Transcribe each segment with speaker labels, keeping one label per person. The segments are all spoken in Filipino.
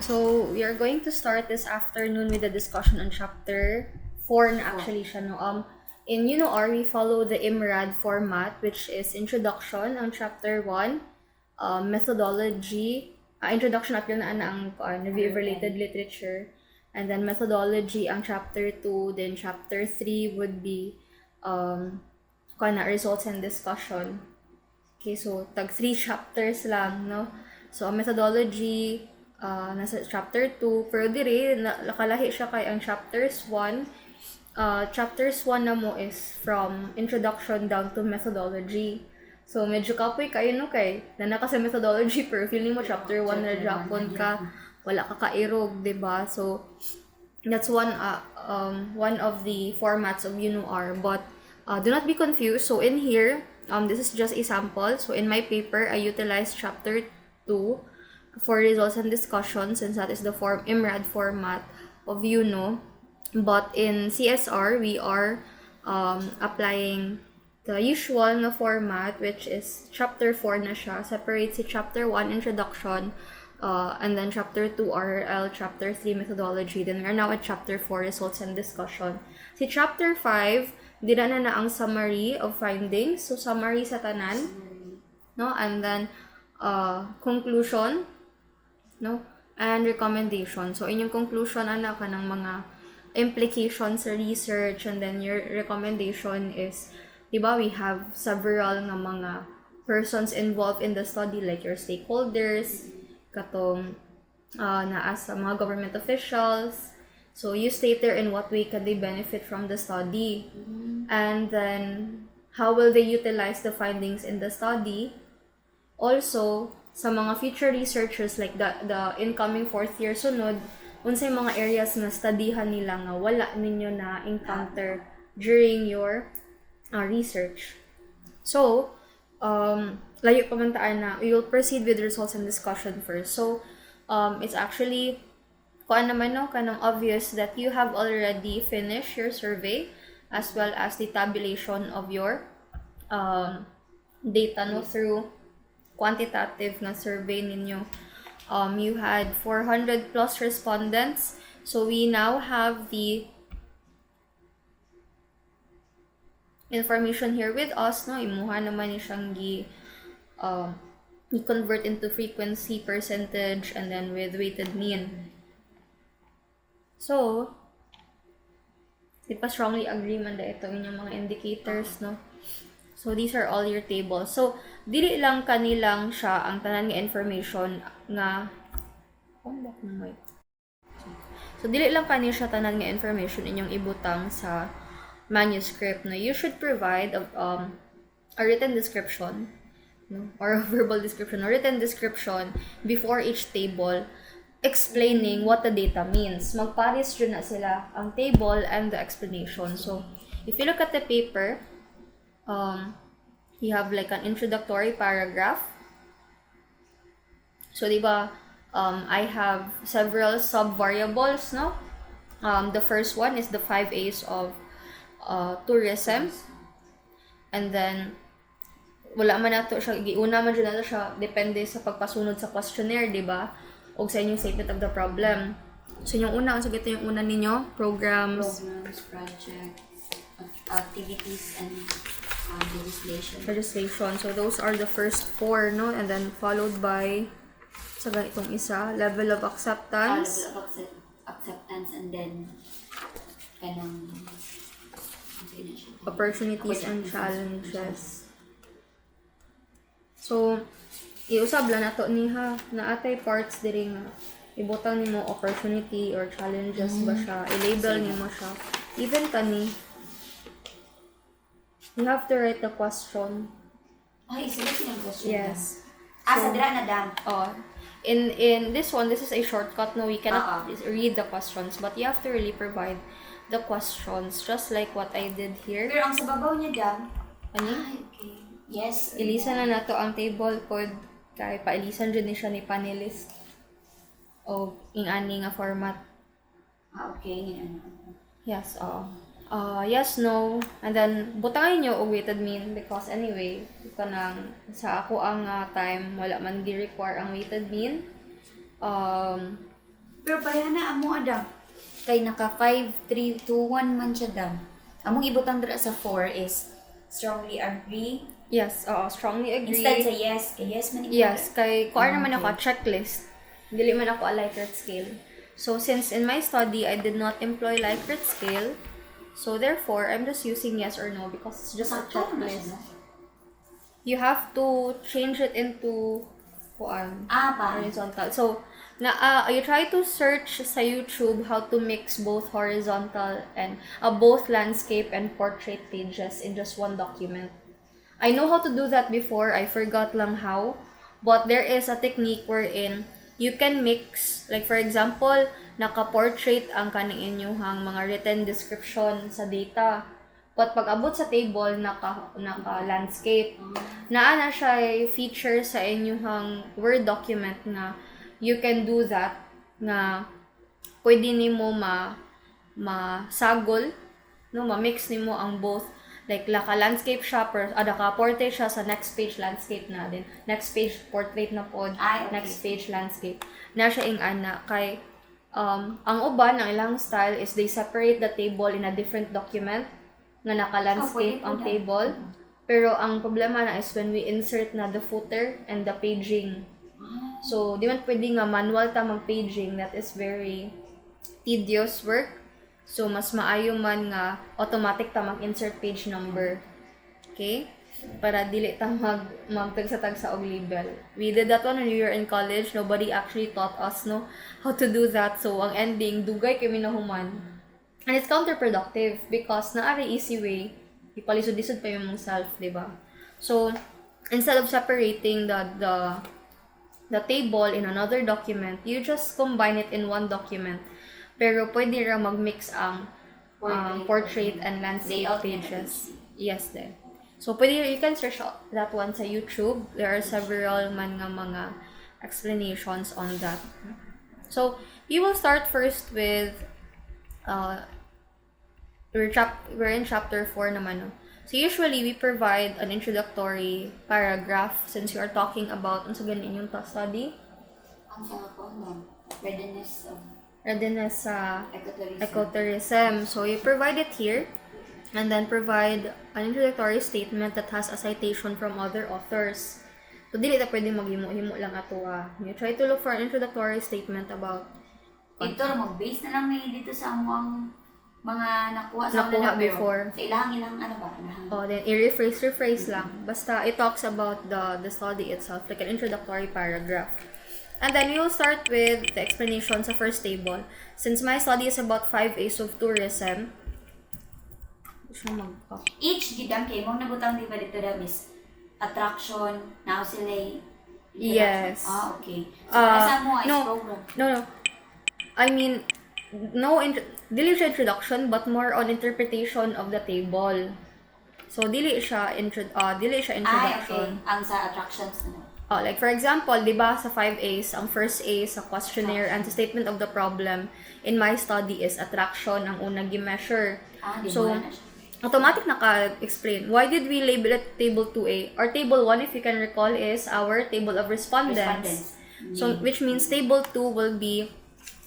Speaker 1: So, we are going to start this afternoon with a discussion on chapter 4 na actually siya, no? In UNOR, we follow the IMRAD format, which is introduction ang chapter 1, methodology, introduction at yun na ang review-related literature, and then methodology ang chapter 2, then chapter 3 would be results and discussion. Okay, so tag 3 chapters lang, no? So, ang methodology, nasa chapter 2, pero dire, nakalahi siya kay ang chapters 1. Chapters 1 na mo is from introduction down to methodology. So, medyo kapoy kayo, no, kay na sa methodology, pero feeling mo chapter 1 na Japon ka, wala ka kairog, diba? So, that's one of the formats of UNOR, but do not be confused. So, in here, this is just a sample. So, in my paper, I utilized chapter 2 for results and discussion, since that is the IMRAD format of UNO. But in CSR, we are applying the usual na format, which is chapter 4 na siya. Separate si chapter 1, introduction, and then chapter 2, RRL, chapter 3, methodology. Then we are now at chapter 4, results and discussion. Si chapter 5, dira na ang summary of findings. So, summary sa tanan, no? And then, conclusion, no? And recommendation. So, inyong conclusion, ka ng mga implications sa research, and then your recommendation is, diba, we have several nga mga persons involved in the study, like your stakeholders, katong naa sa mga government officials. So, you state there in what way can they benefit from the study. And then, how will they utilize the findings in the study? Also, sa mga future researchers, like the incoming fourth year sunod, unsay mga areas na studyhan nila nga wala ninyo na encounter during your research. So, layo pamantaan na, we will proceed with results and discussion first. So, it's actually kanang obvious that you have already finished your survey, as well as the tabulation of your data, no, through quantitative na survey ninyo. You had 400 plus respondents. So we now have the information here with us, no? Imuha naman ni siyang i-convert into frequency, percentage, and then with weighted mean. So, di pa strongly agree man da ito inyong mga indicators, no? So, these are all your tables. So, dili lang kanilang siya ang tanan nga information nga So, dili lang kanila siya tanan nga information inyong ibutang sa manuscript, no? You should provide a written description, no? Or a verbal description, or written description before each table, explaining what the data means. Magpares dyan na sila ang table and the explanation. So, if you look at the paper, you have like an introductory paragraph. So, diba, I have several sub-variables, no? The first one is the 5 A's of tourism. And then, wala man nato siya, giuna man dyan nato siya, depende sa pagpasunod sa questionnaire, diba? O sa inyong statement of the problem. So, yung una, ang sagot yung una ninyo, programs,
Speaker 2: projects, activities, and
Speaker 1: legislation. So, those are the first 4, no? And then, followed by, sa ganitong isa, level of acceptance.
Speaker 2: Level of acceptance, and then,
Speaker 1: opportunities and challenges. So, iusab lang nato niha na atay parts diri nga ibutang nimo opportunity or challenges ba siya, i-label nimo siya. Even kani, you have to write the question.
Speaker 2: Ay, isulat yung question.
Speaker 1: Yes.
Speaker 2: Sa dira na dam.
Speaker 1: In this one, this is a shortcut. No, we cannot read the questions, but you have to really provide the questions, just like what I did here.
Speaker 2: Pero ang sa babaw niya dam.
Speaker 1: Ano?
Speaker 2: Ay, okay. Yes.
Speaker 1: Ilisan na nato ang table code kay pailisan dyan ni siya ni panelist o ing-ani nga format.
Speaker 2: Okay.
Speaker 1: Yes, yes, no, and then butangin nyo og weighted mean, because anyway kanang sa ako ang time wala man gi-require ang weighted mean.
Speaker 2: Pero bayana amo Adam. Kay naka 5, 3, 2, 1 man siya Dam. Among ibutang dira sa 4 is strongly agree.
Speaker 1: Yes, strongly agree.
Speaker 2: Instead sa yes, kay yes man ito.
Speaker 1: Yes, kay kuan naman
Speaker 2: Okay.
Speaker 1: ako checklist. Dili man ako a Likert scale. So since in my study I did not employ Likert scale, so therefore I'm just using yes or no because it's just a
Speaker 2: Sakto naman siya,
Speaker 1: checklist.
Speaker 2: no?
Speaker 1: You have to change it into kuan
Speaker 2: Ba?
Speaker 1: horizontal. So you try to search sa YouTube how to mix both horizontal and both landscape and portrait pages in just one document. I know how to do that before, I forgot lang how, but there is a technique wherein you can mix, like for example, naka-portrait ang kaning inyong mga written description sa data. But pag abot sa table, naka-landscape. Naa na siya feature sa inyong Word document na you can do that, na pwede nimo masagol, no, ma-mix nimo ang both. Like, naka-landscape siya, naka-portrait siya sa next page landscape na din. Next page portrait na pod,
Speaker 2: Ay, okay.
Speaker 1: next page landscape. Na siya ing ana kay ang uban ang ilang style is they separate the table in a different document nga naka-landscape
Speaker 2: pwede
Speaker 1: ang
Speaker 2: po
Speaker 1: table. Pero ang problema na is when we insert na the footer and the paging. So, di man pwede nga manual ta mag-paging, that is very tedious work. So, mas maayo man nga automatic ta mag-insert page number. Okay? Para dili ta magtag sa og label. We did that one when we were in college. Nobody actually taught us how to do that. So, ang ending, dugay kami nahuman. And it's counterproductive because naari easy way, ipalisod-lisod pa yung mong self, di ba? So, instead of separating the table in another document, you just combine it in one document. Pero pwede ra mag-mix ang portrait and landscape
Speaker 2: Layout
Speaker 1: pages. Yes, then. So, pwede, you can search that one sa YouTube. There are several mga explanations on that. So, you will start first with, we're in chapter 4 naman. No? So, usually, we provide an introductory paragraph since you are talking about, ano sa ganin yung study?
Speaker 2: Ang sa ko no. Readiness of
Speaker 1: Readiness sa
Speaker 2: ecotourism.
Speaker 1: ecotourism. So, you provide it here and then provide an introductory statement that has a citation from other authors. So, dili ta pwede maghimo-himo lang ato. You try to look for an introductory statement about
Speaker 2: Ito mag-base na lang may dito sa among mga nakuha sa
Speaker 1: Nakuha
Speaker 2: una na, pero
Speaker 1: before.
Speaker 2: Sa ilang ano ba?
Speaker 1: then i-rephrase lang. Basta it talks about the study itself, like an introductory paragraph. And then you'll start with the explanation sa first table. Since my study is about 5 A's of tourism,
Speaker 2: Each gidam kay mong nabutang di ba dito da miss attraction, now sila
Speaker 1: Yes.
Speaker 2: Okay. So, nasa mo is
Speaker 1: no,
Speaker 2: program.
Speaker 1: No. I mean, dili siya introduction, but more on interpretation of the table. So, dili siya introduction.
Speaker 2: Okay. Ang sa attractions na.
Speaker 1: Like for example, di ba sa 5 A's, ang first A sa questionnaire and sa statement of the problem in my study is attraction ang unang gi-measure.
Speaker 2: Di
Speaker 1: So,
Speaker 2: mo na siya.
Speaker 1: automatic naka-explain. Why did we label it table 2A? Our table 1, if you can recall, is our table of respondents. So, which means table 2 will be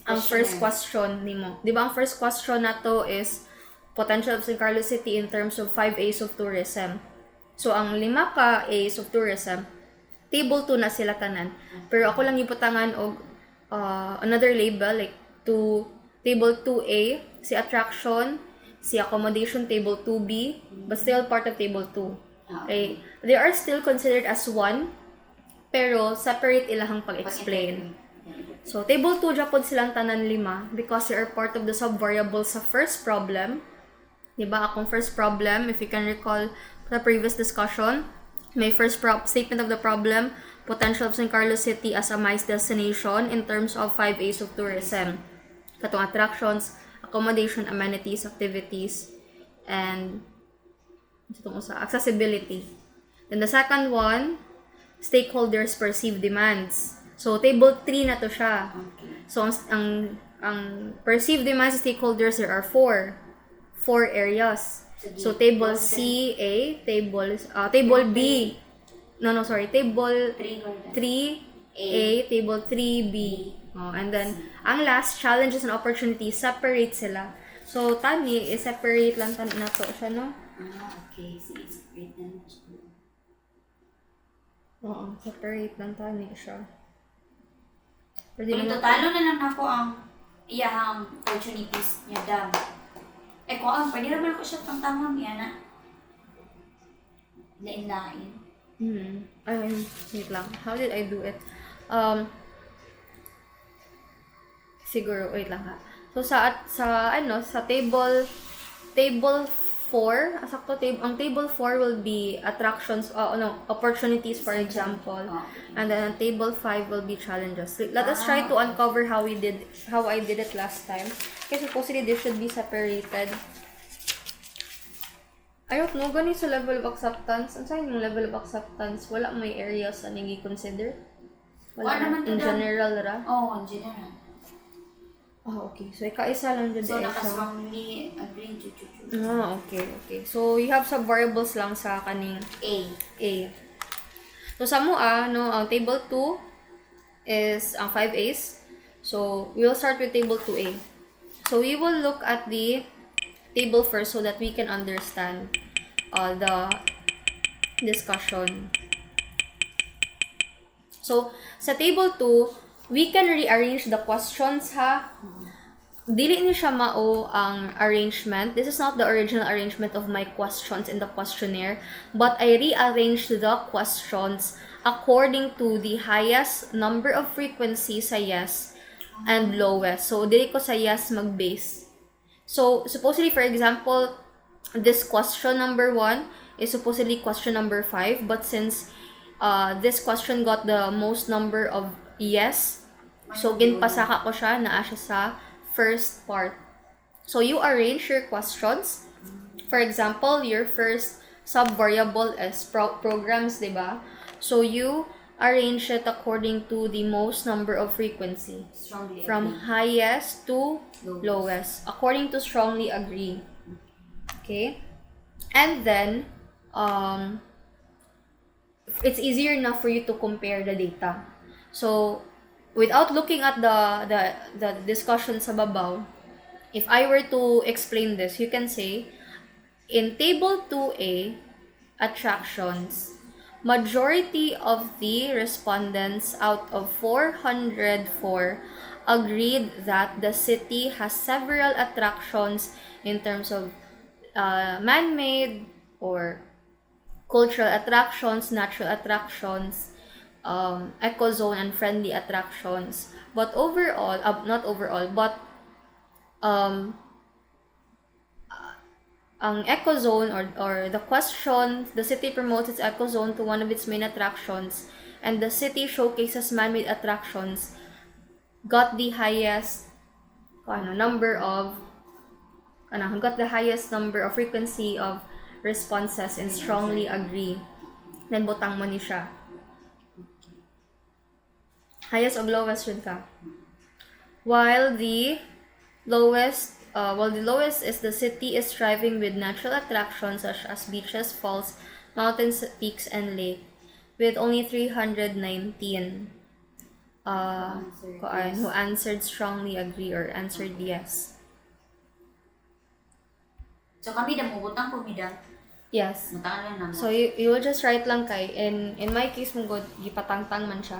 Speaker 1: ang first question nimo. Di ba ang first question na to is potential of San Carlos City in terms of 5 A's of tourism. So, ang 5 ka A's of tourism, table 2 na sila tanan. Pero ako lang iputangan og another label, like to table 2A, si attraction, si accommodation table 2B, but still part of table 2. Okay? They are still considered as one, pero separate ilahang pag-explain. So, table 2 Japon silang tanan 5 because they are part of the sub-variables sa first problem. Diba? Akong first problem, if you can recall the previous discussion, may first statement of the problem, potential of San Carlos City as a MICE destination in terms of 5 A's of tourism. Katong attractions, accommodation, amenities, activities, and accessibility. Then the second one, stakeholders' perceived demands. So, table 3 na to siya. So, ang perceived demands of stakeholders, there are 4 areas. So, table C, A, table B. Table 3, A, table 3, B. Oh, and then, ang last, challenges and opportunities, separate sila. So, tani, i-separate lang tani na to siya, no?
Speaker 2: Okay. Sige, separate na lang siya.
Speaker 1: Oo, separate lang tani siya. Pwede
Speaker 2: Kung
Speaker 1: naman.
Speaker 2: totalo na lang ako ang iyahang opportunities niya, dam. Pwede naman ko siya pang-tamam yan, na. Lain-lain.
Speaker 1: Ayun, wait lang. How did I do it? Siguro, wait lang ha. So, sa table 4, sakto ang table 4 will be attractions, opportunities, for example. And then table 5 will be challenges. Let us try to uncover how I did it last time. Kasi supposedly this should be separated. I don't know, ganun sa level of acceptance. Ang saan yung level of acceptance? Wala may areas na nang i-consider?
Speaker 2: Wala naman
Speaker 1: in general ra?
Speaker 2: Oo, in general.
Speaker 1: Okay. So, ika-isa lang dyan.
Speaker 2: So, naka-strongly agree, chuchuchu.
Speaker 1: Okay. So, you have some variables lang sa kaning A. So, sa mua, ang table 2 is ang 5A's. So, we will start with table 2A. So, we will look at the table first so that we can understand the discussion. So, sa table 2, we can rearrange the questions, ha? Dili ni siya mao ang arrangement. This is not the original arrangement of my questions in the questionnaire, but I rearranged the questions according to the highest number of frequency sa yes and lowest. So, dili ko sa yes mag-base. So, supposedly, for example, this question number 1 is supposedly question number 5, but since this question got the most number of yes, so ginpasaka ko siya, naa siya sa first part. So, you arrange your questions. For example, your first sub-variable is programs, diba? So, you arrange it according to the most number of frequency.
Speaker 2: Strongly
Speaker 1: From highest to lowest. According to strongly agree. Okay? And then, it's easier enough for you to compare the data. So, without looking at the discussion sa babaw, if I were to explain this, you can say, in table 2A, attractions, majority of the respondents out of 404 agreed that the city has several attractions in terms of man-made or cultural attractions, natural attractions, eco-zone and friendly attractions. But overall, not overall, but ang eco-zone or the question, the city promotes its eco-zone to one of its main attractions, and the city showcases man-made attractions, got the highest number of frequency of responses and strongly agree. Then butang mo ni siya. Highest or lowest yun ka. While the lowest is the city is thriving with natural attractions such as beaches, falls, mountains, peaks, and lake, with only 319 who answered strongly agree or answered yes.
Speaker 2: So, kami na mubutang kumida.
Speaker 1: Yes.
Speaker 2: Mutangan lang naman.
Speaker 1: So, you will just write lang kay. In my case, mong gipatangtang man siya.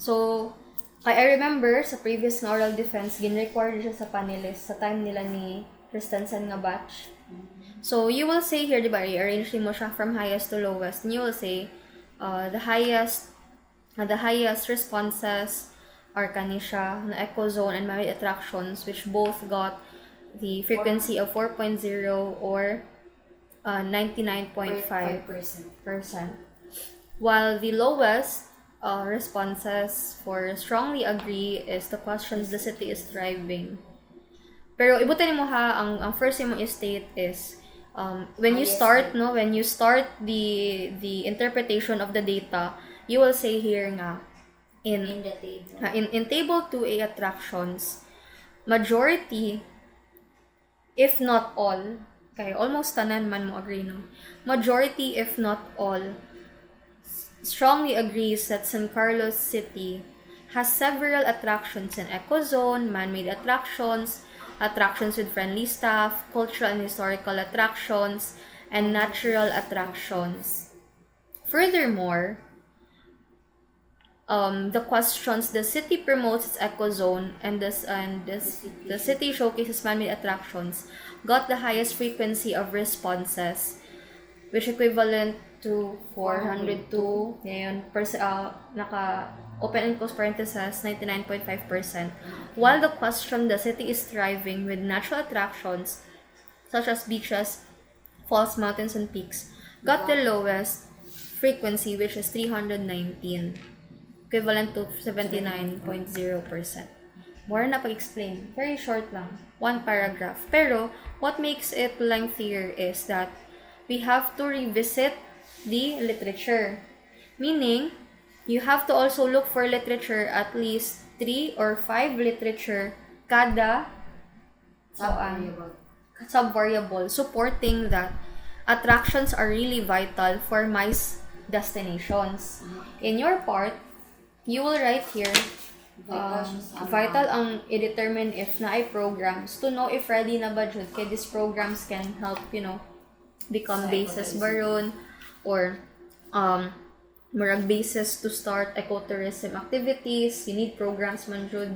Speaker 1: So, I remember sa previous na oral defense, gin-require siya sa panelist sa time nila ni Christensen nga batch. So, you will say here, di ba, i-arrange mo siya from highest to lowest. And you will say, the highest responses are kanisha na eco zone and married attractions, which both got the frequency of 4.0 or 99.5%. While the lowest responses for strongly agree is the questions the city is thriving. Pero ibutin mo ha, ang first mo i-state is when you start the interpretation of the data, you will say here nga in table 2A attractions, majority, if not all, kaya almost tanan man mo agree, no? Majority, if not all, strongly agrees that San Carlos City has several attractions in ecozone, man-made attractions, attractions with friendly staff, cultural and historical attractions, and natural attractions. Furthermore, the questions the city promotes its ecozone the city showcases man-made attractions got the highest frequency of responses, which equivalent to 402 ngayon naka open and close parentheses 99.5%, while the question the city is thriving with natural attractions such as beaches, falls, mountains, and peaks got the lowest frequency, which is 319, equivalent to 79.0%. More na pag-explain. Very short lang. One paragraph. Pero, what makes it lengthier is that we have to revisit the literature. Meaning, you have to also look for literature, at least 3 or 5 literature kada sub-variable supporting that attractions are really vital for MICE destinations. In your part, you will write here, vital ang i-determine if na ay programs to know if ready na ba jud kay these programs can help, become basis baron or murag basis to start ecotourism activities. You need programs man jud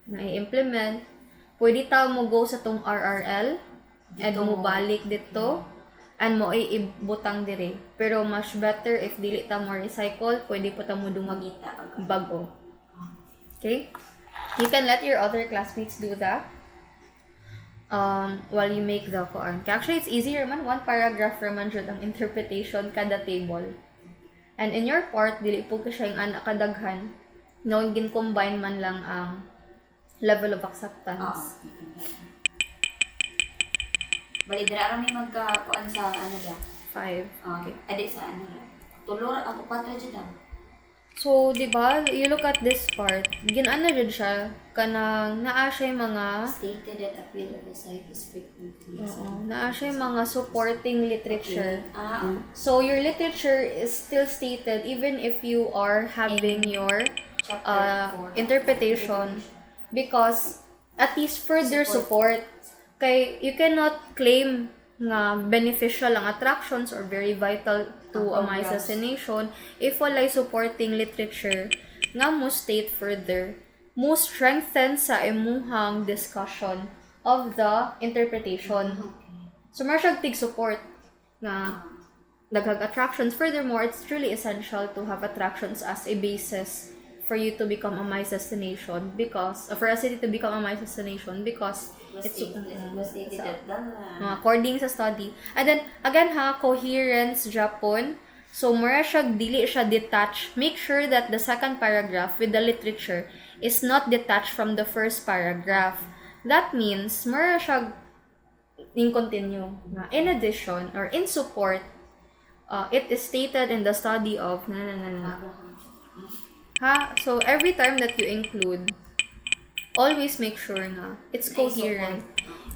Speaker 1: na i-implement. Pwede ta mo go sa tong RRL and mo balik dito and mo ibutang dire. Pero much better if dili ta mo recycle, pwede po ta mo dumagita bago. Okay? You can let your other classmates do that while you make the koan. Actually, it's easier man. One paragraph raman jud ang interpretation kada table. And in your part, dili po ka siya yung anak kadaghan. No, gin-combine man lang ang level of acceptance.
Speaker 2: Bali, dira rin magkakuan sa
Speaker 1: 5.
Speaker 2: Okay. Adi sa Tulor, ako 4 dyan
Speaker 1: So, di ba, you look at this part, ginana rin siya, kanang naa siya yung mga
Speaker 2: stated that appeal of the site is frequently.
Speaker 1: naa siya yung mga supporting literature. So, your literature is still stated even if you are having your interpretation because at least further support. Kay you cannot claim nga beneficial ang attractions or very vital to a MICE destination if walay supporting literature nga mo state further, mo strengthen sa imuhang discussion of the interpretation. So, masyag tig support nga daghang attractions. Furthermore, it's truly essential to have attractions as a basis for you to become a MICE destination because for a city to become a MICE destination because it's according sa study. And then again coherence Japon. So mura siya dili siya detached. Make sure that the second paragraph with the literature is not detached from the first paragraph. That means mura siya in continue. In addition or in support, it is stated in the study of So, every time that you include, always make sure na it's coherent.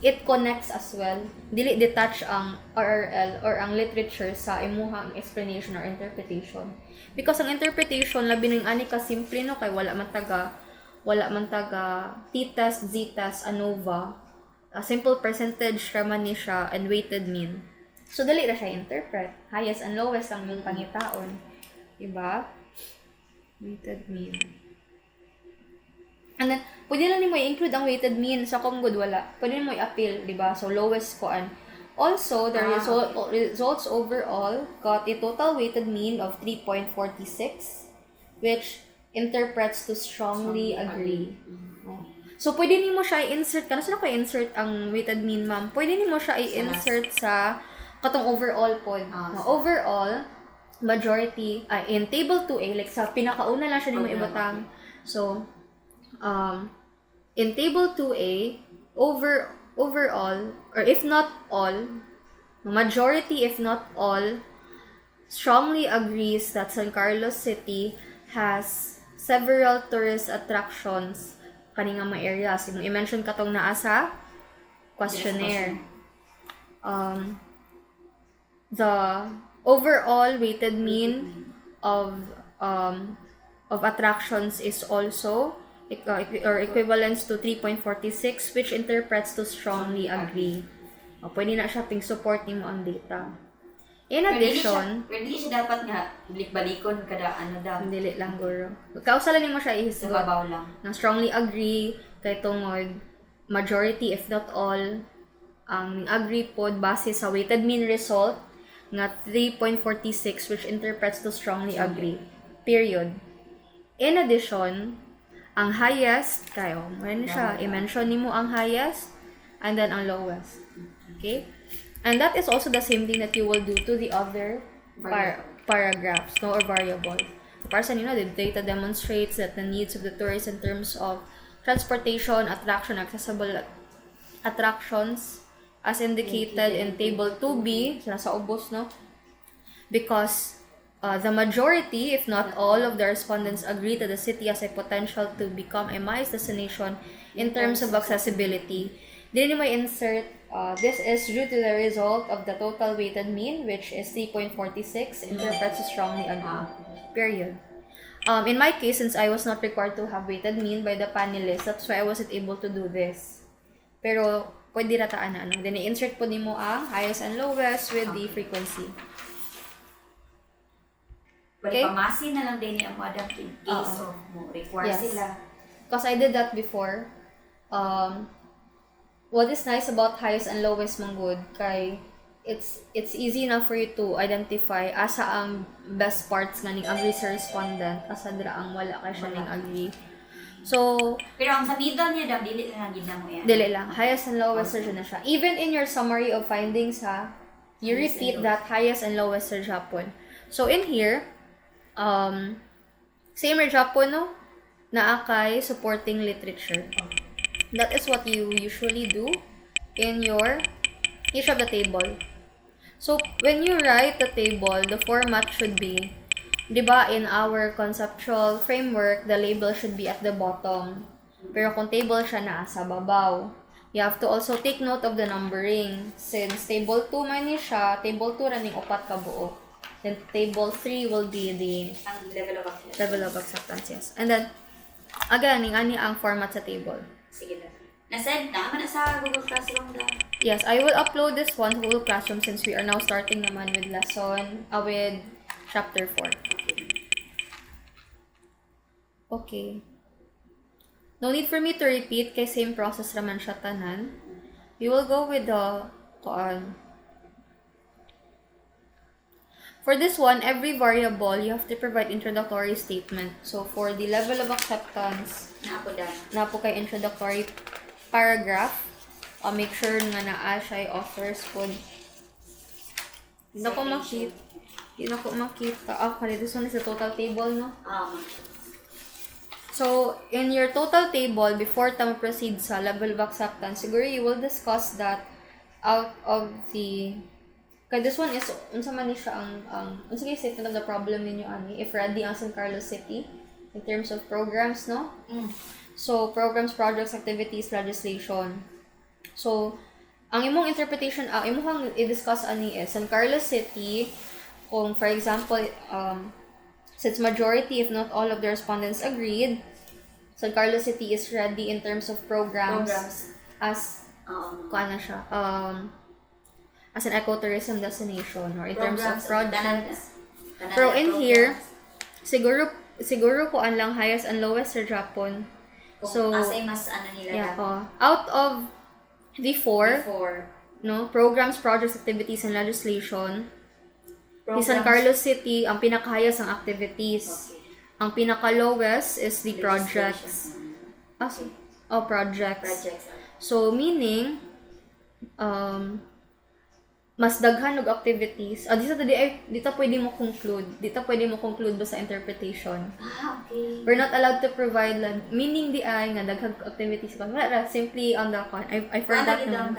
Speaker 1: It connects as well. Dili detach ang RRL or ang literature sa imuhang explanation or interpretation. Because ang interpretation, labi ng ani ka simple no, kay wala man taga t-test, z-test, ANOVA. A simple percentage raman ni siya and weighted mean. So, dali ra siya interpret. Highest and lowest ang yung pangitaon. Diba? Weighted mean. And then, pwede lang mo i-include ang weighted mean sa kung good wala. Pwede mo i-appeal, di ba? So, lowest koan. Also, the results overall got a total weighted mean of 3.46, which interprets to strongly agree. So, pwede nimo siya i-insert. Kano saan ko i-insert ang weighted mean, ma'am? Pwede nimo siya i-insert sa katong overall pod. Overall, majority in table 2A, like sa pinakauna lang siya nimo ibutang. So in table 2A, overall or if not all, majority if not all strongly agrees that San Carlos City has several tourist attractions kaning mga areas. I-mention katong naa sa questionnaire. The overall weighted mean of of attractions is also or equivalence to 3.46, which interprets to strongly agree. O, pwede na siya ping support nimo ang data. In addition,
Speaker 2: Pero di siya dapat nga balik-balikon kada ano daw.
Speaker 1: dili lang guro. Kausalan nimo siya
Speaker 2: Sa
Speaker 1: ihisgot
Speaker 2: babaw lang.
Speaker 1: na strongly agree kay tungod majority if not all ang agree pod base sa weighted mean result nga 3.46, which interprets to strongly agree. Period. In addition, ang highest kayo, when siya i-mention nimo ang highest and then ang lowest. Okay? And that is also the same thing that you will do to the other paragraphs, no, or variable. Para sa nino, the data demonstrates that the needs of the tourists in terms of transportation, attraction, accessible attractions as indicated in table 2B, nasa ubos, no? Because the majority, if not all, of the respondents agree that the city has a potential to become a MICE destination in terms of accessibility. Then you may insert, this is due to the result of the total weighted mean, which is 3.46, interprets as strongly agree. Period. In my case, since I was not required to have weighted mean by the panelists, that's why I wasn't able to do this. Pero, pwede rataan na, ano. Then, i-insert po nimo ang highest and lowest with the frequency.
Speaker 2: Okay. Pamasin na lang din niya ang madam in case of mo require
Speaker 1: Yes.
Speaker 2: sila.
Speaker 1: Because I did that before. What is nice about highest and lowest mong good, kay it's easy na for you to identify asa ang best parts nga ning agree sa respondent, asa dira ang wala kay siya ning agree. So,
Speaker 2: Pero ang sa middle niya daw, dili na lang gid na mo yan.
Speaker 1: dili lang. Highest and lowest okay. Na siya. Even in your summary of findings, ha, you
Speaker 2: Highest
Speaker 1: repeat
Speaker 2: and
Speaker 1: that highest and lowest sa Japon. So, in here, same ra Japon, no? Naakay supporting literature. That is what you usually do in your each of the table. So, when you write the table, the format should be, diba, in our conceptual framework, the label should be at the bottom. Pero kung table siya na sa babaw, you have to also take note of the numbering. Since table 2 man ni siya, table 2 raning upat ka buo. Then table 3 will be the
Speaker 2: Ang level of acceptance.
Speaker 1: level of acceptance, yes. And then, again, ani ang format sa table.
Speaker 2: Sige na. Nasend na man sa Google Classroom daw.
Speaker 1: Yes, I will upload this one to Google Classroom since we are now starting naman with with chapter 4. Okay. No need for me to repeat kay same process raman siya tanan. We will go with the For this one, every variable, you have to provide introductory statement. So, for the level of acceptance, na po kay introductory paragraph, make sure nga naa siya authors po. Hindi na ko makita. Okay, this one is the total table, no? So, in your total table, before tayo proceed sa level of acceptance, siguro you will discuss that out of the... Kaya this one is, unsa man ni siya unsa kay statement of the problem ninyo ani, if ready ang San Carlos City, in terms of programs, no? So, programs, projects, activities, legislation. So, ang imong interpretation, imong i-discuss ani is, San Carlos City, kung for example, since majority, if not all of the respondents agreed, San Carlos City is ready in terms of programs. As, kuan na siya, as an ecotourism destination or in terms of projects. Pero in here, siguro ko ang lang highest and lowest sa Japon. So,
Speaker 2: asay mas nila
Speaker 1: yeah, out of the four, no, programs, projects, activities, and legislation, the San Carlos City, ang pinaka-highest ang activities.
Speaker 2: Okay.
Speaker 1: Ang pinaka-lowest is the projects. Projects. So, meaning, mas daghan og activities. Dito pwede mo conclude. Dito pwede mo conclude ba sa interpretation.
Speaker 2: Okay.
Speaker 1: We're not allowed to provide meaning di ay nga daghang activities pa. Wala, simply on the I forgot naman.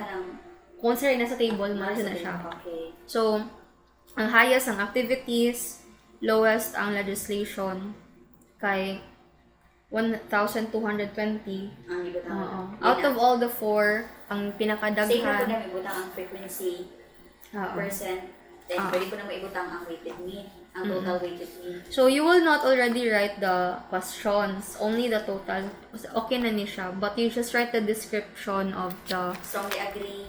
Speaker 1: Kung sir nasa table mo na siya.
Speaker 2: Okay.
Speaker 1: So, ang highest ang activities, lowest ang legislation kay 1,220. Out of all the four, ang pinakadaghan.
Speaker 2: Sige ko na may butang ang frequency percent. Then pwede ko na maibutang ang weighted mean. ang total weighted mean.
Speaker 1: So, you will not already write the questions, only the total. Okay na ni siya, but you just write the description of the,
Speaker 2: Strongly agree.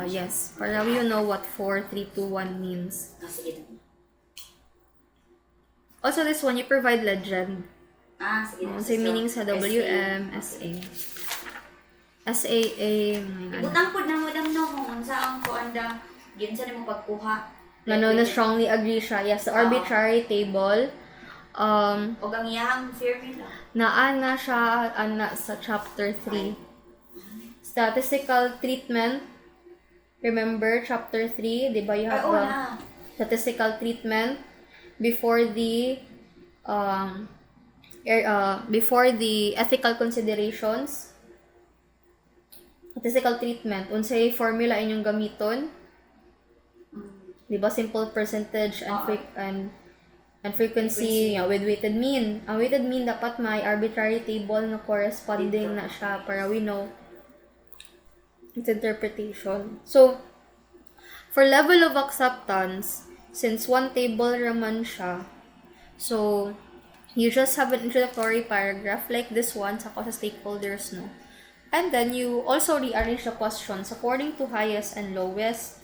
Speaker 1: yes, para you know what 4, 3, 2, 1 means.
Speaker 2: Sige.
Speaker 1: Also, this one, you provide legend.
Speaker 2: Sige.
Speaker 1: So, meaning sa WM, SA. SAA,
Speaker 2: Ibutang po na mo dam no kung unsa ang kuanda. Yun sa mo pagkuha.
Speaker 1: na strongly agree siya. Yes, the arbitrary table.
Speaker 2: O ang iyang formula.
Speaker 1: Naana siya sa chapter 3. Statistical treatment. Remember, chapter 3, di ba you have the statistical treatment before the ethical considerations. Statistical treatment. Unsay formula inyong gamiton? Di ba? Simple percentage and frequency with weighted mean. Ang weighted mean dapat may arbitrary table na corresponding na siya para we know its interpretation. So, for level of acceptance, since one table raman siya, so, you just have an introductory paragraph like this one sa stakeholders, no? And then, you also rearrange the questions according to highest and lowest.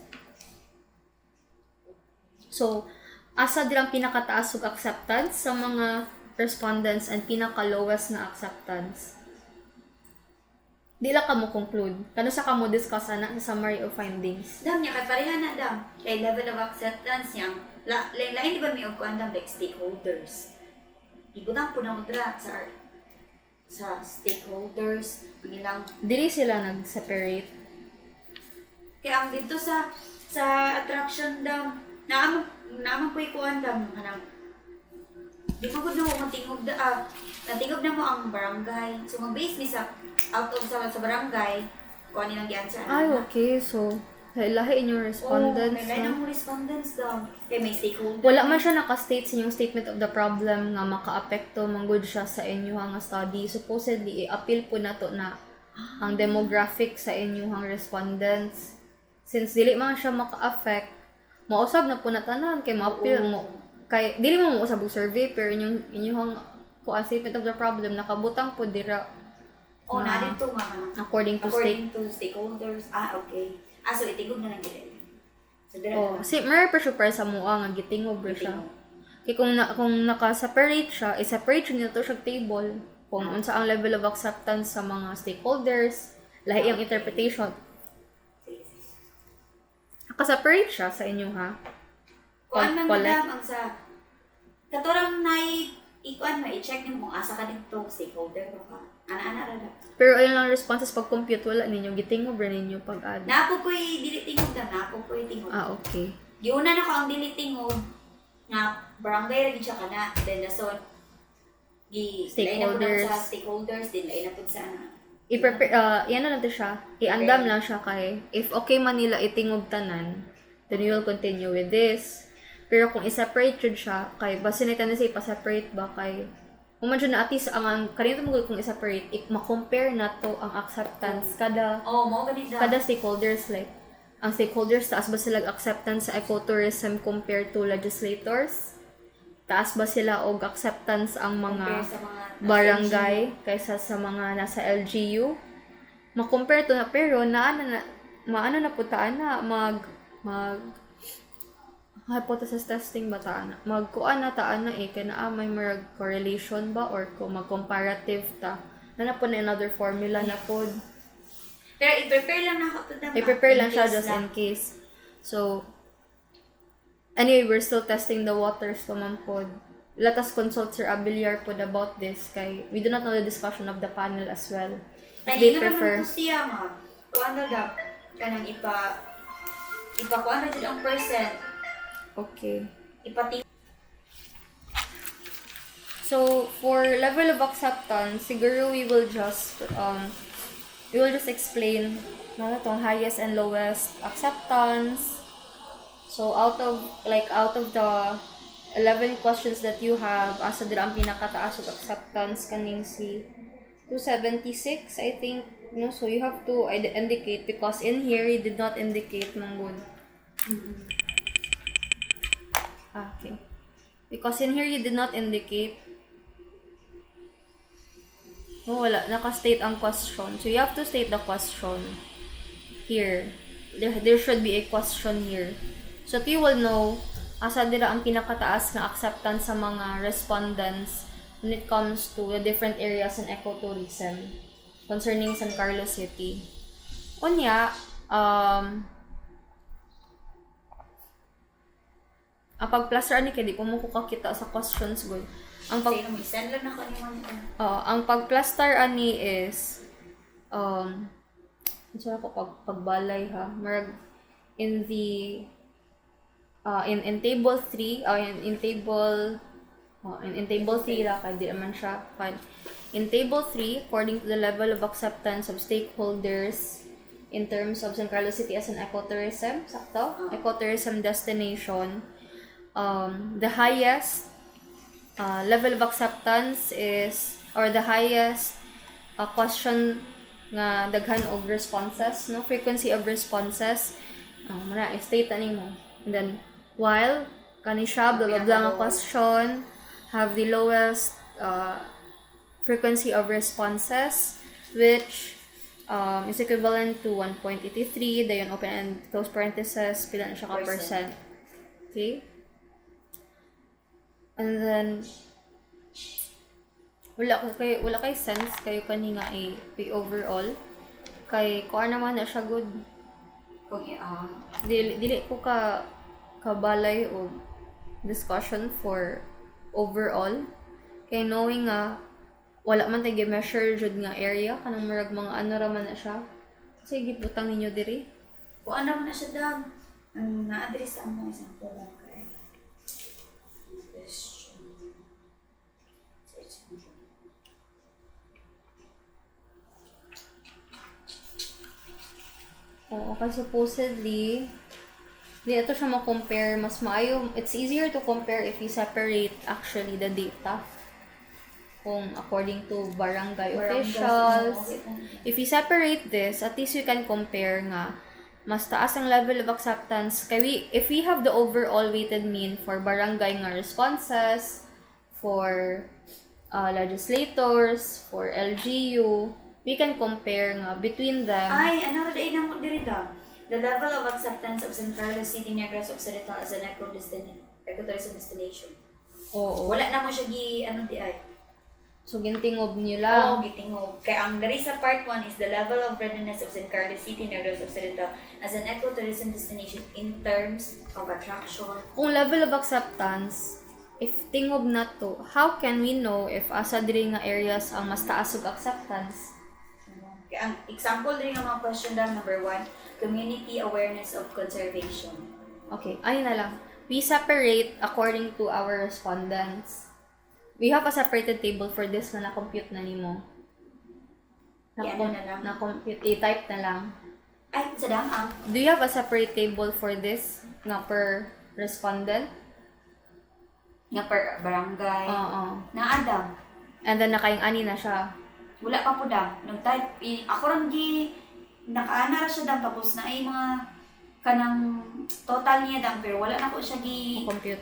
Speaker 1: So, asa dirang pinakataas ug acceptance sa mga respondents and pinaka-lowest na acceptance. Di lang ka mo conclude. Kano sa ka mo discuss ana sa summary of findings.
Speaker 2: Dam niya kay pareha na dam. Kay level of acceptance niyang lain di ba may ugkuan dam like stakeholders. Ibutang po na mo dra sa stakeholders ang ilang
Speaker 1: Dili sila nag-separate.
Speaker 2: kaya ang dito sa attraction dam naamang po ikuan dam kanang di mo gud mo matingog natingog na mo ang barangay. So mag-base ni sa out of sa barangay kuan nilang gi-answer.
Speaker 1: Ay, okay. So, lahi inyong respondents.
Speaker 2: may lain ang respondents daw. Kaya may stakeholders.
Speaker 1: Wala man siya naka-state sa inyong statement of the problem nga maka-apekto manggod siya sa inyong study. Supposedly, i-appeal po na to na ang demographic sa inyong respondents. Since dili man siya maka-affect, mausab na po na tanan kay ma-appeal mo. Kay dili mo mausab og survey pero inyong statement of the problem nakabutang po dira.
Speaker 2: Na dito nga
Speaker 1: according to
Speaker 2: stakeholders. Okay. So itigog na lang gid. So
Speaker 1: may pressure para sa mua nga gitingog ra siya. Kay kung naka-separate siya, i-separate niyo to siya table kung unsa ang level of acceptance sa mga stakeholders, lahi ang interpretation. Naka-separate siya sa inyo ha.
Speaker 2: Kuan man madam ang sa katurang ikuan i-check nimo kung asa ka dito stakeholder ka. Ana-ana ra.
Speaker 1: Pero ayun lang responses pag compute wala ninyo gitingog ra ninyo pag add.
Speaker 2: Napo ko'y dili tingog na napo ko'y tingog.
Speaker 1: Okay.
Speaker 2: Giuna na ko ang dili tingog nga barangay ra gid siya kana. Then dason
Speaker 1: stakeholders.
Speaker 2: Sa stakeholders din lain na pud sa ana.
Speaker 1: I-prepare yan na lang to siya. I-andam lang siya kay if okay man nila itingog tanan, then we will continue with this. Pero kung i-separate yun siya, kay basta nita na siya ipa-separate ba kay kung man na at least ang kanina mo kung i-separate, ma-compare na to ang acceptance kada kada stakeholders like ang stakeholders taas ba sila acceptance sa ecotourism compared to legislators? Taas ba sila og acceptance ang mga barangay kaysa sa mga nasa LGU? Ma-compare to na pero maano na putaan na mag hypothesis testing ba taan na? Magkuan na taan na kaya na may correlation ba or kung mag-comparative ta. Na po na another formula na po.
Speaker 2: Pero i-prepare lang na ako to.
Speaker 1: I-prepare lang siya just in case. So, anyway, we're still testing the waters pa man po. Let us consult Sir Abiliar po about this kay we do not know the discussion of the panel as well. They prefer.
Speaker 2: Ay, siya ma. Kuan na daw. Kanang ipakuan na dyan ang percent.
Speaker 1: Okay.
Speaker 2: So,
Speaker 1: for level of acceptance, siguro we will just explain tong highest and lowest acceptance. So, out of the 11 questions that you have, asa dira ang pinakataas og acceptance kaning si 276, I think. No, so you have to indicate because in here you did not indicate manggod. Okay. Because in here, you did not indicate. Oh, wala. Naka-state ang question. So, you have to state the question here. There should be a question here. So, you will know asa dira ang pinakataas na acceptance sa mga respondents when it comes to the different areas in ecotourism concerning San Carlos City. Unya, ang pag-plaster ani kay di ko mo ko kakita sa questions good. Ang pag
Speaker 2: Sino mo, send lang na ko ni
Speaker 1: ang pag-plaster ani is ano ko pagbalay ha. Marag in the in table 3 in table in table 3 ra kay di naman siya fine. In table 3, according to the level of acceptance of stakeholders in terms of San Carlos City as an ecotourism, sakto? Ecotourism destination, the highest level of acceptance is, or the highest question nga daghan og responses, no? Frequency of responses, mara, state ani mo. And then, while kani siya, blah blah blah nga question, have the lowest frequency of responses, which is equivalent to 1.83, dayon open and close parenthesis, pila na siya ka percent. Okay? And then, wala kay sense kayo kani nga i overall. Kay kuha naman na siya good.
Speaker 2: Okay,
Speaker 1: Dili ko kabalay o discussion for overall. Kay knowing nga wala man tayo measure jud nga area kanang murag mga ano ra man na siya. Kasi gibutang ninyo diri.
Speaker 2: kung ano na siya dam. Ang na-address ang mga example lang kay.
Speaker 1: Oo, kasi supposedly, di ito siya ma-compare, mas maayo, it's easier to compare if you separate actually the data. Kung according to barangay officials. If you separate this, at least you can compare nga, mas taas ang level of acceptance. Kaya if we have the overall weighted mean for barangay nga responses, for legislators, for LGU, we can compare nga between them.
Speaker 2: Ay, ano rin na mo diri daw? The level of acceptance of San Carlos City Negros Occidental as an ecotourism destination.
Speaker 1: Oo.
Speaker 2: Wala na mo siya ano di ay.
Speaker 1: So, gintingob niyo
Speaker 2: Oo,
Speaker 1: lang.
Speaker 2: gitingog. Kaya ang dari sa part 1 is the level of readiness of San Carlos City Negros Occidental as an ecotourism destination in terms of attraction.
Speaker 1: Kung level of acceptance, if tingob na to, how can we know if asa diri nga areas ang mas taas og acceptance?
Speaker 2: Kaya ang example rin ng mga question down, number 1, community awareness of conservation.
Speaker 1: Okay, ayun na lang. We separate according to our respondents. We have a separated table for this na na-compute na nimo.
Speaker 2: Ano na lang?
Speaker 1: Na-compute, i-type na lang.
Speaker 2: Ay, sa dam
Speaker 1: Do you have a separate table for this nga per respondent?
Speaker 2: nga per barangay.
Speaker 1: Oo.
Speaker 2: Na Adam.
Speaker 1: And then nakaing-ani na siya.
Speaker 2: Wala pa po dam. Nag-type, ako rin nakaana ra siya dam, tapos na ay mga kanang total niya dam, pero wala na ko siya
Speaker 1: Compute.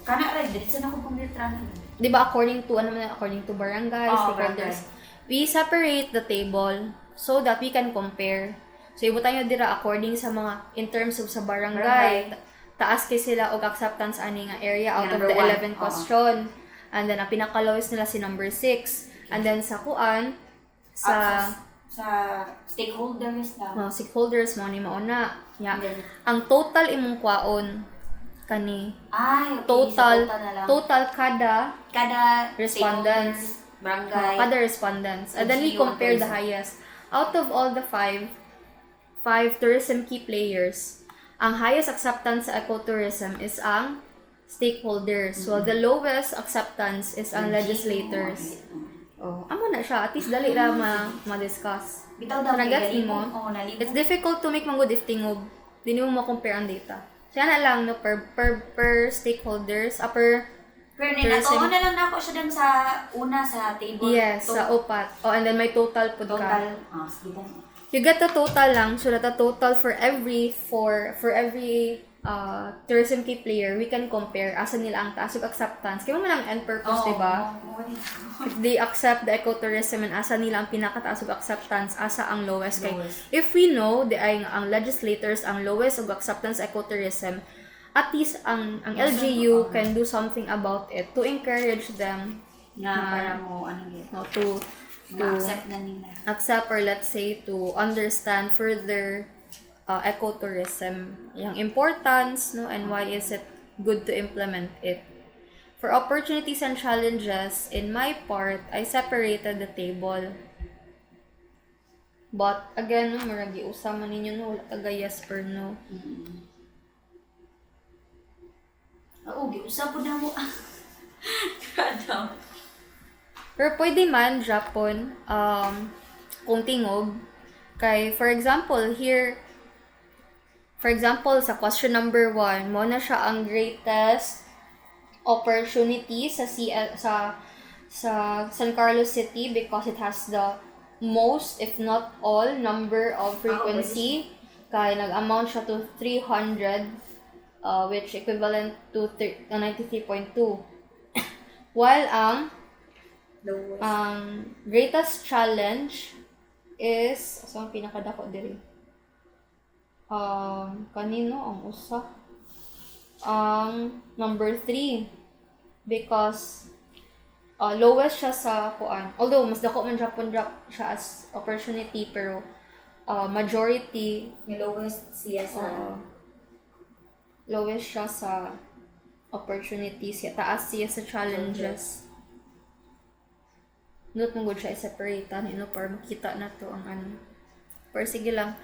Speaker 2: kana ra, diretso na ko computer na.
Speaker 1: Di ba according to, according to barangays, stakeholders, we separate the table so that we can compare. So, ibutan nyo dira according sa mga, in terms of sa barangay, taas kay sila og acceptance ani nga area out of the 11 question. And then, ang pinaka-lowest nila si number 6. And then, sa kuan, sa
Speaker 2: stakeholders na.
Speaker 1: stakeholders mo ni mauna. Yeah.
Speaker 2: Then,
Speaker 1: Ang total imong kwaon kani
Speaker 2: ay, okay,
Speaker 1: total
Speaker 2: na lang.
Speaker 1: total kada
Speaker 2: stakeholders,
Speaker 1: respondents,
Speaker 2: barangay,
Speaker 1: kada respondents. And then we
Speaker 2: LGU,
Speaker 1: compare the
Speaker 2: tourism.
Speaker 1: highest. Out of all the five tourism key players, ang highest acceptance sa ecotourism is ang stakeholders. While the lowest acceptance is ang legislators. Oh, amo na siya. At least dali ra ma-discuss.
Speaker 2: Bitaw
Speaker 1: So,
Speaker 2: daw
Speaker 1: nag-gets
Speaker 2: kay
Speaker 1: mo?
Speaker 2: Oo, nalibog.
Speaker 1: It's difficult to make mga good if tingog. Di mo ma-compare ang data. Kaya na lang, no, per stakeholders, per
Speaker 2: Pero
Speaker 1: tourism.
Speaker 2: natuon na lang na ako siya dun sa una sa table.
Speaker 1: Yes, sa upat. Oh, and then may total po ka.
Speaker 2: Total. Sige.
Speaker 1: You get the total lang, so that the total for every tourism key player, we can compare asa nila ang taas ug acceptance. Kaya mo lang end purpose, di ba? If they accept the ecotourism and asa nila ang pinakataas ug acceptance, asa ang lowest. Kay if we know ang legislators ang lowest ug acceptance ecotourism, at least ang LGU can do something about it to encourage them
Speaker 2: Na para mo, ano yun?
Speaker 1: no, to
Speaker 2: Ma-accept na nila.
Speaker 1: accept or let's say to understand further ecotourism, yung importance, no, and why is it good to implement it. For opportunities and challenges, in my part, I separated the table. But again, no, maragi usama ninyo no, wala taga yes or no.
Speaker 2: Oo, giusap po na mo. Kada.
Speaker 1: Pero pwede man Japon kung tingog kay for example sa question number 1 mo na siya ang greatest opportunity sa San Carlos City because it has the most if not all number of frequency kay nag-amount siya to 300 which equivalent to 93.2 while ang greatest challenge is asa ang pinakadako diri kanino ang usa ang number 3 because lowest siya sa kuan although mas dako man Japon siya as opportunity pero majority
Speaker 2: Yung lowest siya sa...
Speaker 1: lowest siya sa opportunities taas siya sa challenges. Note mo good siya i-separate no para makita na to ang ano. Pero sige lang.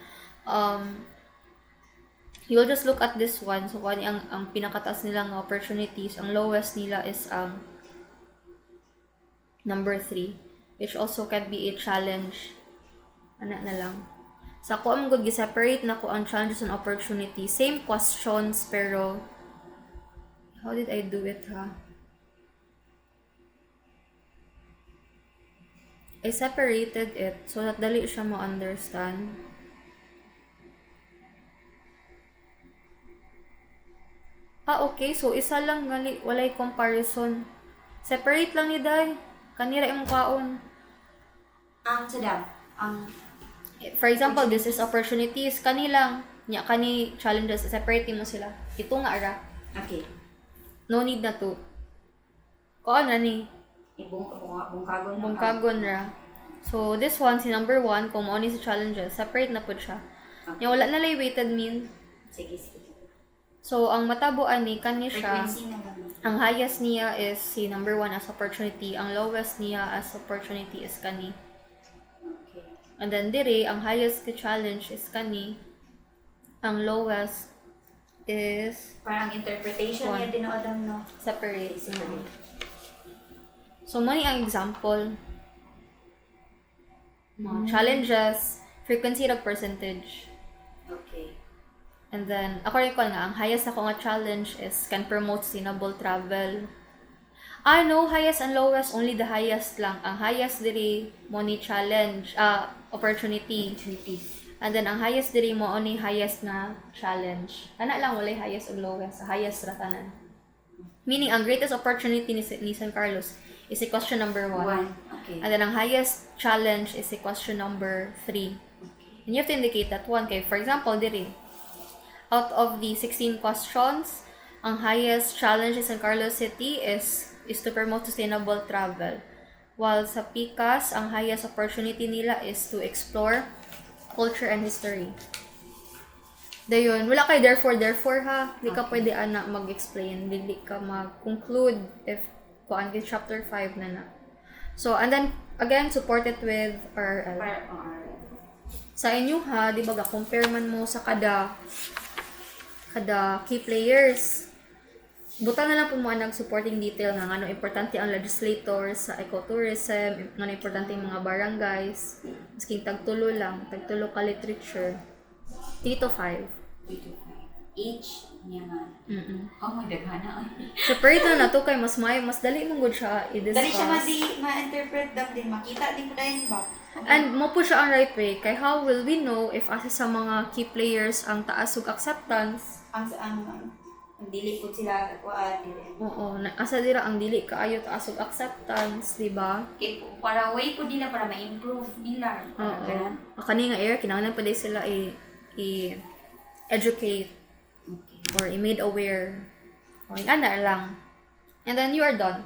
Speaker 1: You'll just look at this one. So, kung ang pinakataas nilang opportunities, ang lowest nila is ang number 3, which also can be a challenge. Ana na lang. Sa ako ang good gi-separate na ko ang challenges and opportunities. Same questions, pero how did I do it, ha? I separated it so that dali siya ma-understand. Okay. So, isa lang gali, walay comparison. Separate lang ni Day. Kanira imong kaon.
Speaker 2: Ang sadam. Ang...
Speaker 1: For example, this is opportunities. Kanilang, kani challenges, separate mo sila. Ito nga ara.
Speaker 2: Okay.
Speaker 1: No need na to. Kuan na ni.
Speaker 2: Bungkagon.
Speaker 1: Bungkagon ra. So, this one, si number 1, kung mo ni sa challenges, separate na po siya.
Speaker 2: Okay.
Speaker 1: Wala na lay weighted mean.
Speaker 2: Sige.
Speaker 1: So, ang matabuan ni, kani siya,
Speaker 2: Frequency na lang.
Speaker 1: ang highest niya is si number 1 as opportunity. Ang lowest niya as opportunity is kani.
Speaker 2: Okay.
Speaker 1: And then, dire, ang highest challenge is kani. Ang lowest is
Speaker 2: Parang interpretation
Speaker 1: One.
Speaker 2: niya dinoodam, no?
Speaker 1: separate. So, mani ang example. Challenges, frequency of percentage.
Speaker 2: Okay.
Speaker 1: And then, according ko nga, ang highest ako nga challenge is can promote sustainable travel. No, highest and lowest, only the highest lang. Ang highest diri mo ni challenge, opportunity. And then, ang highest diri mo ni highest na challenge. Ana lang, walay highest o lowest. Highest ra tanan. Meaning, ang greatest opportunity ni San Carlos is a question number 1.
Speaker 2: Okay.
Speaker 1: And then, ang highest challenge is a question number 3. And you have to indicate that one. Kay, for example, diri, out of the 16 questions, ang highest challenge in San Carlos City is to promote sustainable travel. While sa PICAS, ang highest opportunity nila is to explore culture and history. Dayon, wala kay therefore ha. Hindi ka pwede mag-explain. Hindi ka mag-conclude if kuan kay chapter 5 na. So, and then, again, support it with RL. Sa inyo ha, di ba compare man mo sa kada key players. Buta na lang po mo ang supporting detail nga ano importante ang legislators sa ecotourism, nga importante ang mga barangays, masking tagtulo ka literature. 3 to 5.
Speaker 2: Each niya nga. Oh my daghana.
Speaker 1: Separate na to kay mas dali mong good siya i-discuss.
Speaker 2: Dali siya ma-interpret din, makita din ko dahil ba?
Speaker 1: And mo po siya ang right way kay how will we know if asa sa mga key players ang taas ug acceptance
Speaker 2: ang dili po sila kuan dire.
Speaker 1: Oo, asa dira ang dili kaayo taas og acceptance, di ba?
Speaker 2: Kay para way po nila para ma-improve nila.
Speaker 1: Oo.
Speaker 2: Ganun.
Speaker 1: Kani nga air kinahanglan pa din sila educate
Speaker 2: Okay.
Speaker 1: or i-made aware. O, ana lang. And then you are done.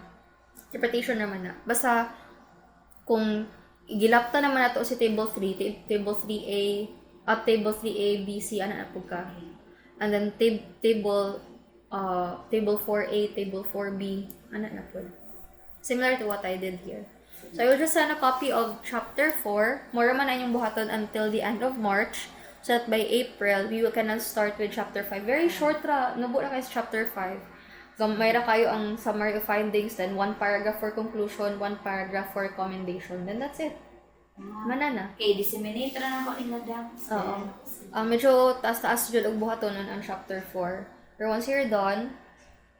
Speaker 1: Interpretation naman na. Basta kung igilapta naman nato si table 3, table 3A, table 3A, B, C, ana na po ka. And then table 4A, table 4B, ana na po. Similar to what I did here. So I will just send a copy of chapter 4. More man ang inyong buhaton until the end of March. So that by April, we will can start with chapter 5. Very short ra. Nubo na kayo sa chapter 5. Gamay ra kayo ang summary of findings, then one paragraph for conclusion, one paragraph for commendation. Then that's it. Manana.
Speaker 2: Okay, disseminate ra na ko nila dam.
Speaker 1: Oo. Medyo taas-taas dyan og buhaton ang chapter 4. Pero once you're done,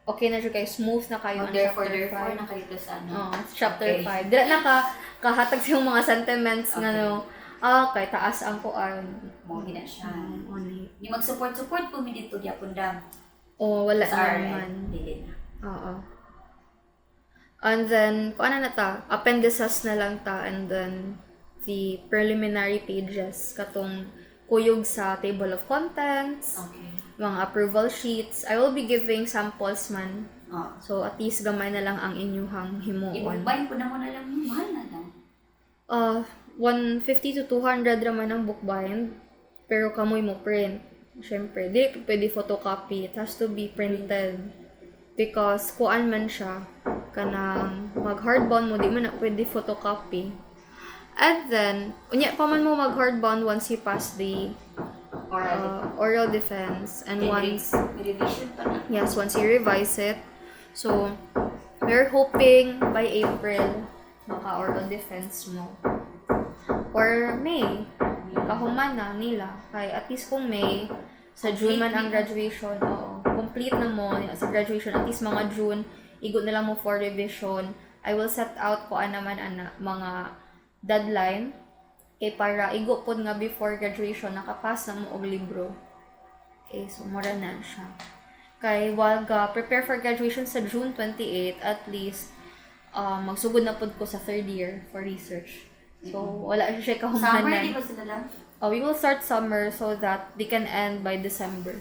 Speaker 1: okay na dyan kayo, smooth na kayo ang
Speaker 2: Therefore,
Speaker 1: chapter 5.
Speaker 2: na kayo sa ano.
Speaker 1: Oo, chapter 5. Dila na kahatag sa mga sentiments nga no, kay taas ang kuan.
Speaker 2: Mo gina siya.
Speaker 1: Oni.
Speaker 2: Ni mag-support po mi dito gyapon dam.
Speaker 1: O wala
Speaker 2: Sa
Speaker 1: naman.
Speaker 2: dili na.
Speaker 1: Oo. And then, kung ano na ta, appendices na lang ta, and then the preliminary pages, katong kuyog sa table of contents,
Speaker 2: Okay.
Speaker 1: mga approval sheets. I will be giving samples man.
Speaker 2: Oh.
Speaker 1: So, at least gamay na lang ang inyuhang himuon.
Speaker 2: Ibukbayin ko na mo na lang yung mahal na dam.
Speaker 1: 150 to 200 raman ang book bind, pero kamoy mo print. Siyempre, di pwede photocopy. It has to be printed. Because kuan man siya, kanang mag-hardbound mo, di man na pwede photocopy. And then, unya pa man mo mag-hardbound once you pass the oral defense. And once,
Speaker 2: revision pa na.
Speaker 1: yes, once you revise it. So, we're hoping by April, maka-oral defense mo. Or May, kahuman na nila. Kay at least kung May, sa June man ang graduation, oo, complete na mo sa graduation, at least mga June, igot na lang mo for revision. I will set out ko naman mga deadline kay para igo pod nga before graduation nakapass na mo og libro. Okay, so mura na siya. Kay wag prepare for graduation sa June 28, at least magsugod na pod ko sa third year for research. So wala siya kahumanan.
Speaker 2: Summer, di ba sila lang?
Speaker 1: We will start summer so that they can end by December.